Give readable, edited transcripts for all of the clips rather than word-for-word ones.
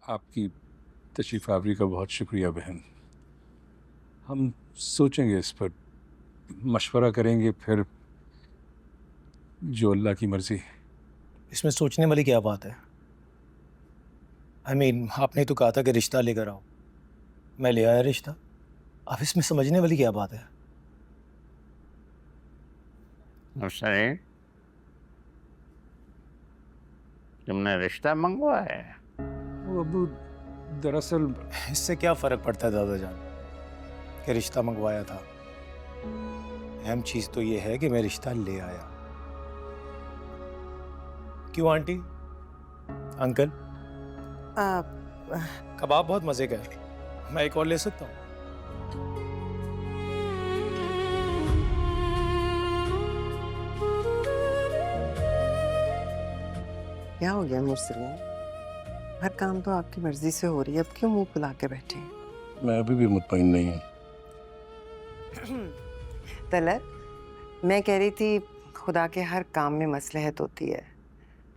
आपकी तशरीफ़ आवरी का बहुत शुक्रिया बहन। हम सोचेंगे इस पर, मशवरा करेंगे, फिर जो अल्लाह की मर्ज़ी। इसमें सोचने वाली क्या बात है? आपने तो कहा था कि रिश्ता लेकर आओ। मैं ले आया रिश्ता। अब इसमें समझने वाली क्या बात है? नौशरीन, तुमने रिश्ता मंगवाया है? वो अबू, दरअसल इससे क्या फ़र्क पड़ता है दादा जान कि रिश्ता मंगवाया था? अहम चीज़ तो ये है कि मैं रिश्ता ले आया। क्यों आंटी? अंकल? आ, कबाब बहुत मज़े का है। मैं एक और ले सकता हूँ? क्या हो गया मुर्सलीन? हर काम तो आपकी मर्जी से हो रही है, अब क्यों मुंह फुला के बैठे हैं? मैं अभी भी मुतमईन नहीं हूँ। तलत, मैं कह रही थी खुदा के हर काम में मसलहत होती है।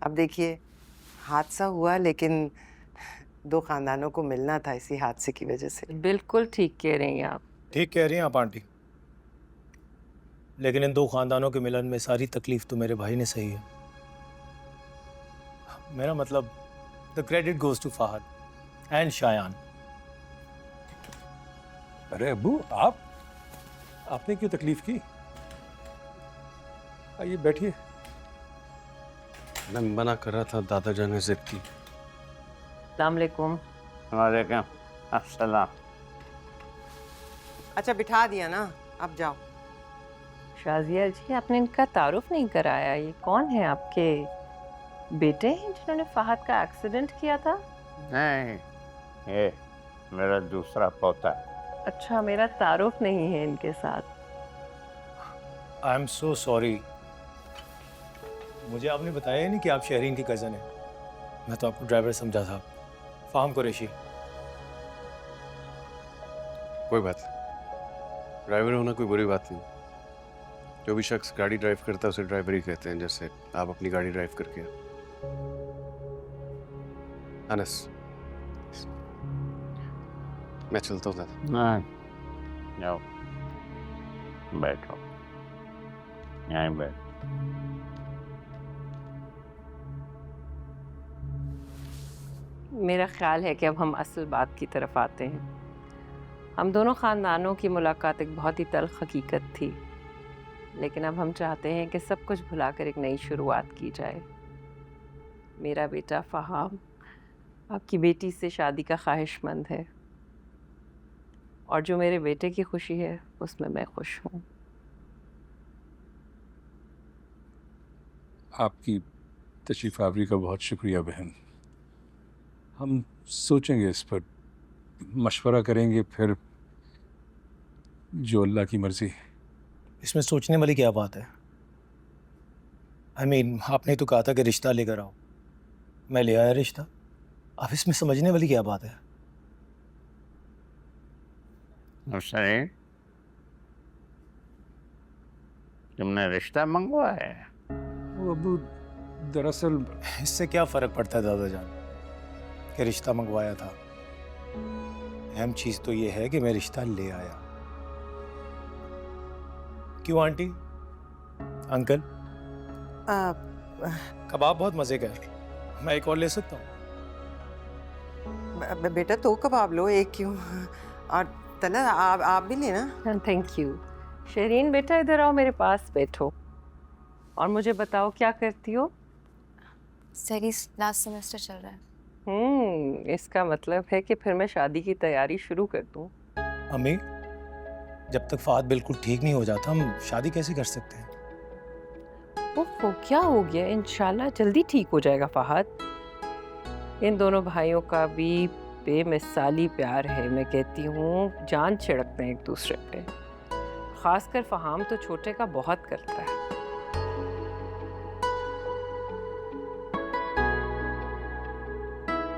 अब देखिए, हादसा हुआ लेकिन दो खानदानों को मिलना था इसी हादसे की वजह से। बिल्कुल ठीक कह रही हैं आप। ठीक कह रही हैं आप आंटी। लेकिन इन दो खानदानों के मिलन में सारी तकलीफ तो मेरे भाई ने सही है। मेरा मतलब, the credit goes to Fahad and Shayan. अरे अबू, आपने क्यों तकलीफ की? आइए बैठिए। मैं मना कर रहा था, दादा जान ने जिद की। अस्सलाम वालेकुम। वालेकुम अस्सलाम। अच्छा बिठा दिया ना, अब जाओ। शाजिया जी, आपने इनका तारुफ नहीं कराया। ये कौन है? आपके बेटे हैं जिन्होंने फहद का एक्सीडेंट किया था? नहीं, ये मेरा दूसरा पोता है। अच्छा, मेरा तारुफ नहीं है इनके साथ। I am so sorry. मुझे आपने बताया ही नहीं कि आप शहरीन की कज़न हैं। मैं तो आपको ड्राइवर समझा था। फाहम कुरैशी। कोई बात नहीं, ड्राइवर होना कोई बुरी बात नहीं। जो भी शख्स गाड़ी ड्राइव करता है उसे ड्राइवर ही कहते हैं, जैसे आप अपनी गाड़ी ड्राइव करके। अनस, मैं चलता हूँ दादा। हाँ, जाओ बैठो, यहीं बैठ। मेरा ख्याल है कि अब हम असल बात की तरफ आते हैं। हम दोनों ख़ानदानों की मुलाकात एक बहुत ही तल्ख़ हकीकत थी, लेकिन अब हम चाहते हैं कि सब कुछ भुलाकर एक नई शुरुआत की जाए। मेरा बेटा फ़हाम आपकी बेटी से शादी का ख्वाहिशमंद है, और जो मेरे बेटे की खुशी है उसमें मैं खुश हूँ। आपकी तशरीफ़ आवरी का बहुत शुक्रिया बहन। हम सोचेंगे इस पर, मशवरा करेंगे, फिर जो अल्लाह की मर्ज़ी। इसमें सोचने वाली क्या बात है? आपने तो कहा था कि रिश्ता लेकर आओ। मैं ले आया रिश्ता। अब इसमें समझने वाली क्या बात है? नौशरीन, तुमने रिश्ता मंगवाया है? वो अबू, दरअसल इससे क्या फ़र्क पड़ता है दादा जान कि रिश्ता मंगवाया था? अहम चीज़ तो ये है कि मैं रिश्ता ले आया। क्यों आंटी? अंकल? आ, कबाब बहुत मज़े का है। मैं एक और ले सकता हूँ? बेटा दो कबाब लो, एक क्यों? और तलत, आप भी लेना। Thank you. शरीन बेटा, इधर आओ, मेरे पास बैठो और मुझे बताओ क्या करती हो? स्टडीज लास्ट सेमेस्टर चल रहा है। इसका मतलब है कि फिर मैं शादी की तैयारी शुरू कर दूं। अम्मी, जब तक फाद बिल्कुल ठीक नहीं हो जाता हम शादी कैसे कर सकते हैं? ओहो, क्या हो गया? इंशाल्लाह जल्दी ठीक हो जाएगा फहद। इन दोनों भाइयों का भी बेमिसाली प्यार है। मैं कहती हूँ जान छिड़कते हैं एक दूसरे पे। खासकर फहाम तो छोटे का बहुत करता है।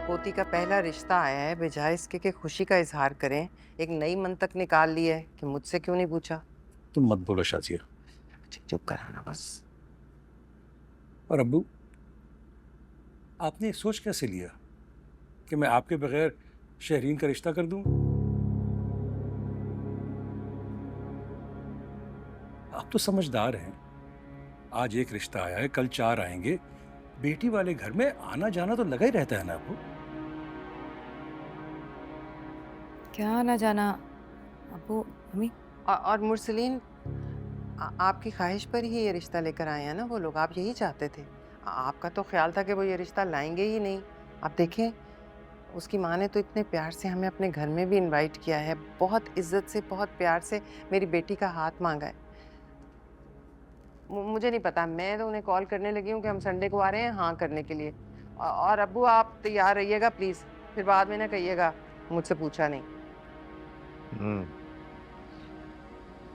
पोती का पहला रिश्ता आया है, बजाय इसके कि खुशी का इजहार करें, एक नई मंतक निकाल ली है कि मुझसे क्यों नहीं पूछा। तुम मत बोलो शाजिया। चुप कराना बस। और अब्बू, आपने सोच कैसे लिया? कि मैं आपके बगैर शहरीन का रिश्ता कर दूं? आप तो समझदार हैं। आज एक रिश्ता आया है, कल 4 आएंगे। बेटी वाले घर में आना जाना तो लगा ही रहता है ना आपको। क्या आना जाना अबू अम्मी? और मुरसलीन, आपकी ख्वाहिश पर ही ये रिश्ता लेकर आए हैं ना वो लोग। आप यही चाहते थे। आपका तो ख्याल था कि वो ये रिश्ता लाएंगे ही नहीं। आप देखें, उसकी माँ ने तो इतने प्यार से हमें अपने घर में भी इनवाइट किया है, बहुत इज्जत से, बहुत प्यार से मेरी बेटी का हाथ मांगा है। मुझे नहीं पता, मैं तो उन्हें कॉल करने लगी हूँ कि हम संडे को आ रहे हैं हाँ करने के लिए। और अब्बू आप तैयार रहिएगा प्लीज़, फिर बाद में ना कहिएगा मुझसे पूछा नहीं।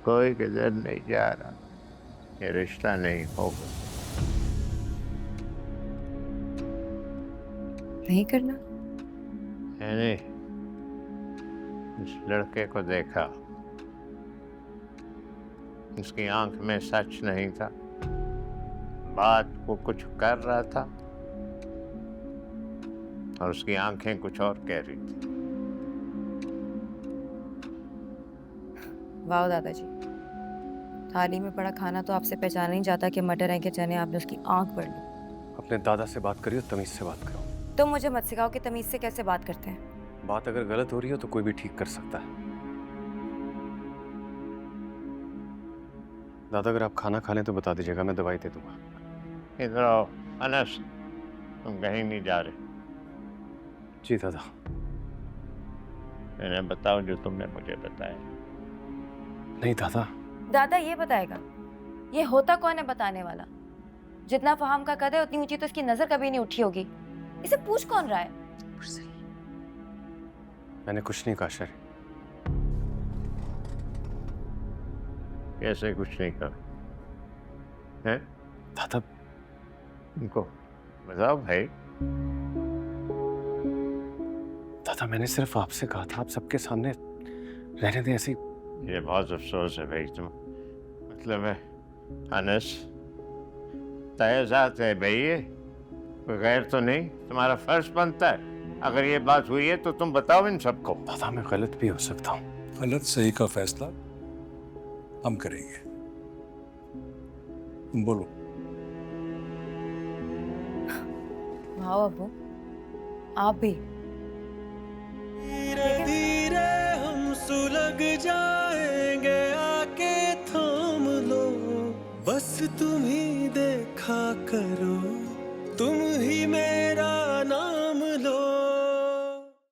कोई किधर नहीं जा रहा, ये रिश्ता नहीं होगा। नहीं करना? मैंने इस लड़के को देखा, उसकी आंख में सच नहीं था, बात वो कुछ कर रहा था और उसकी आंखें कुछ और कह रही थी। वाह दादाजी, थाली में पड़ा खाना तो आपसे पहचाना नहीं जाता कि मटर है कि चने। आपने उसकी आंख पढ़ ली। अपने दादा से बात करियो, तमीज से बात करो। तो मुझे मत सिखाओ कि तमीज से कैसे बात करते हैं। बात अगर गलत हो रही हो तो कोई भी ठीक कर सकता है। दादा अगर आप खाना खा लें तो बता दीजिएगा, मैं दवाई दे दूंगा। इधर आओ अनस, तुम कहीं नहीं जा रहे। जी दादा। मैंने बताओ जो तुमने मुझे बताया। नहीं दादा। दादा ये बताएगा, ये होता कौन है बताने वाला? जितना फहाम का कद है उतनी ऊंची तो इसकी नजर कभी नहीं उठी होगी। इसे पूछ कौन रहा है? मैंने कुछ नहीं कहा शरी। कैसे कुछ नहीं कहा है दादा? उनको बताओ भाई। दादा मैंने सिर्फ आपसे कहा था, आप सबके सामने रहने दें ऐसी। ये बहुत अफसोस है भाई, तुम मतलब है अनस तयजात है भाई, ये कोई गैर तो नहीं। तुम्हारा फर्ज बनता है, अगर ये बात हुई है तो तुम बताओ इन सबको। दादा मैं गलत भी हो सकता हूँ। गलत सही का फैसला हम करेंगे। तुम बोलो। वाह अबू, आप भी। धीरे धीरे हम सुलग जाएंगे, आके थाम लो, बस तुम ही देखा करो, तुम ही मेरे